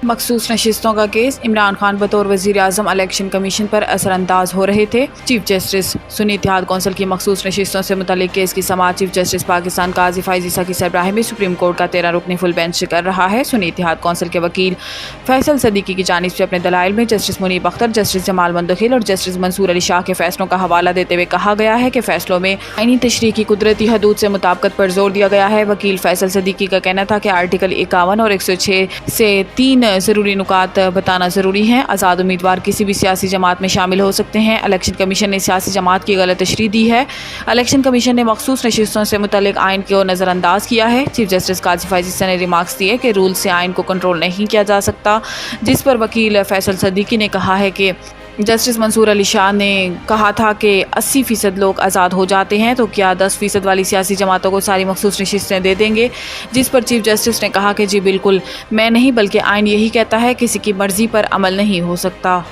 मखसूस नशिस्तों का केस। इमरान खान बतौर वज़ीर आज़म इलेक्शन कमीशन पर असरअंदाज हो रहे थे। चीफ जस्टिस सुन्नी इत्तेहाद कौंसिल की मखसूस नशिस्तों से मुतल्लिक केस की समाअत चीफ जस्टिस पाकिस्तान काजी फाइज़ ईसा की सरबराही में सुप्रीम कोर्ट का 13 रुकनी फुल बेंच कर रहा है। सुन्नी इत्तेहाद कौंसिल के वकील फैसल सदीकी की जानिब से अपने दलाइल में जस्टिस मुनीब अख्तर, जस्टिस जमाल मंदखिल और जस्टिस मंसूर अली शाह के फैसलों का हवाला देते हुए कहा गया है कि फैसलों में आईनी तशरीह की कुदरती हदूद से मुताबिकत पर जोर दिया गया है। वकील फैसल सदीकी का कहना था कि आर्टिकल 51 और 106 से 3 ज़रूरी नुकात बताना ज़रूरी है। आज़ाद उम्मीदवार किसी भी सियासी जमात में शामिल हो सकते हैं। इलेक्शन कमीशन ने सियासी जमात की गलत तशरीह दी है। इलेक्शन कमीशन ने मखसूस नशिस्तों से मुतल्लिक आइन को नज़रअंदाज किया है। चीफ जस्टिस काजी फाइज़ ईसा ने रिमार्क्स दिए कि रूल से आइन को कंट्रोल नहीं किया जा सकता, जिस पर वकील फैसल सदीकी ने कहा है कि जस्टिस मंसूर अली शाह ने कहा था कि 80% लोग आज़ाद हो जाते हैं तो क्या 10% वाली सियासी जमातों को सारी मखसूस नशिस्तें दे देंगे, जिस पर चीफ जस्टिस ने कहा कि जी बिल्कुल, मैं नहीं बल्कि आइन यही कहता है, किसी की मर्ज़ी पर अमल नहीं हो सकता।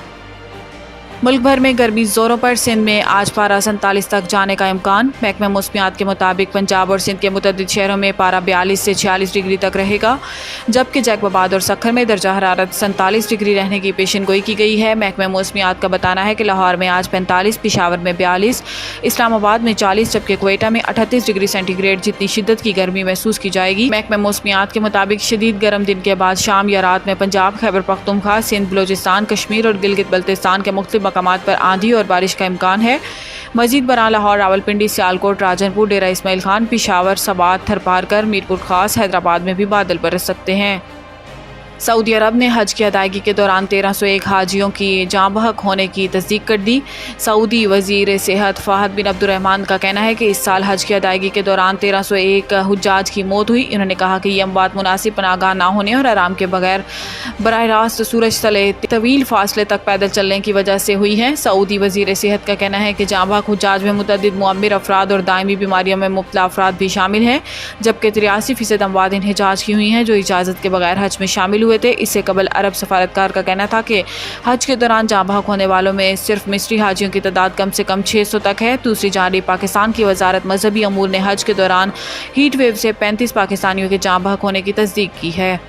मुल्क भर में गर्मी ज़ोरों पर। सिंध में आज पारा 47 तक जाने का इम्कान। महकमा मौसमियात के मुताबिक पंजाब और सिंध के मुतअद्दिद शहरों में पारा 42 से 46 डिग्री तक रहेगा, जबकि जैकबाबाद और सखर में दर्जा हरारत 47 डिग्री रहने की पेशन गोई की गई है। महकमा मौसमियात का बताना है कि लाहौर में आज 45, पेशावर में 42, इस्लामाबाद में 40, जबकि क्वेटा में 38 डिग्री सेंटीग्रेड जितनी शिद्दत की गर्मी महसूस की जाएगी। महकमा मौसमियात के मुताबिक शदीद गर्म दिन के बाद शाम या रात में पंजाब, खैबर पख्तूनख्वा, सिंध, बलोचिस्तान, कश्मीर और गिलगित बल्तिस्तान के मुख्तलिफ मकामात पर आंधी और बारिश का इम्कान है। मजीद बरां लाहौर, रावलपिंडी, सियालकोट, राजनपुर, डेरा इस्माइल खान, पेशावर, सबात, थरपारकर, मीरपुर खास, हैदराबाद में भी बादल बरस सकते हैं। सऊदी अरब ने हज की अदायगी के दौरान 1301 हाजियों की जाँ बहक होने की तस्दीक कर दी। सऊदी वज़ीर सेहत फ़हद बिन अब्दुर्रहमान का कहना है कि इस साल हज की अदायगी के दौरान 1301 हुज्जाज की मौत हुई। इन्होंने कहा कि यह अमवात मुनासिब पनाहगाह ना होने और आराम के बगैर बराह रास्त सूरज तले तवील फासले तक पैदल चलने की वजह से हुई है। सऊदी वज़ीर सेहत का कहना है कि जाँ बहक हुज्जाज में मुतअद्दिद मुअम्मिर अफराद और दायमी बीमारियों में मुब्तला अफराद भी शामिल हैं, जबकि 83% अमवात इन्हिजाज की हुई हैं जो इजाज़त के बगैर हज में शामिल हुए थे। इससे कबल अरब सफारतकार का कहना था कि हज के दौरान जाँ बहक होने वालों में सिर्फ मिस्री हाजियों की तादाद कम से कम 600 तक है। दूसरी जानिब पाकिस्तान की वजारत मजहबी अमूर ने हज के दौरान हीट वेव से 35 पाकिस्तानियों के जाँ बहक होने की तस्दीक की है।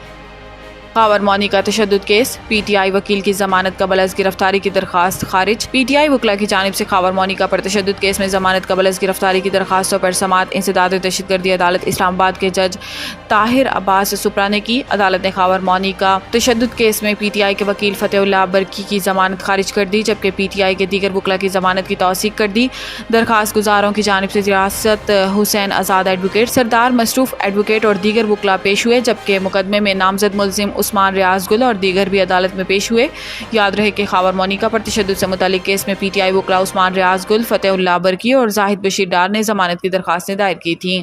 खावर मौनी का तशद्दुद केस। पीटीआई वकील की जमानत कबल अज़ गिरफ्तारी की दरख्वास्त खारिज। पीटीआई वकला की जानिब से खावर मौनी का परतशद्दुद केस में जमानत कबल अज़ गिरफ्तारी की दरख्वास्तों पर समाअत इंसदाद दहशतगर्दी अदालत इस्लामाबाद के जज ताहिर अब्बास सुपरा ने की। अदालत ने खावर मौनी का तशद्दुद केस में पीटीआई के वकील फतेहुल्लाह बरकी की जमानत खारिज कर दी, जबकि पीटीआई के दीगर वकला की जमानत की तौसीक कर दी। दरख्वास्त गुजारों की जानिब से रियासत हुसैन आज़ाद एडवोकेट, सरदार मसरूफ एडवोकेट और दीगर वकला पेश हुए, जबकि मुकदमे में नामजद मुलजिम उस्मान रियाज गुल और दीगर भी अदालत में पेश हुए। याद रहे कि खावर मौनी का तशद्दुद से मुतालिक केस में पीटीआई वकला उस्मान रियाज गुल, फतेहुल्लाह बरकी और जाहिद बशीर डार ने जमानत की दरख्वास्तें दायर की थीं।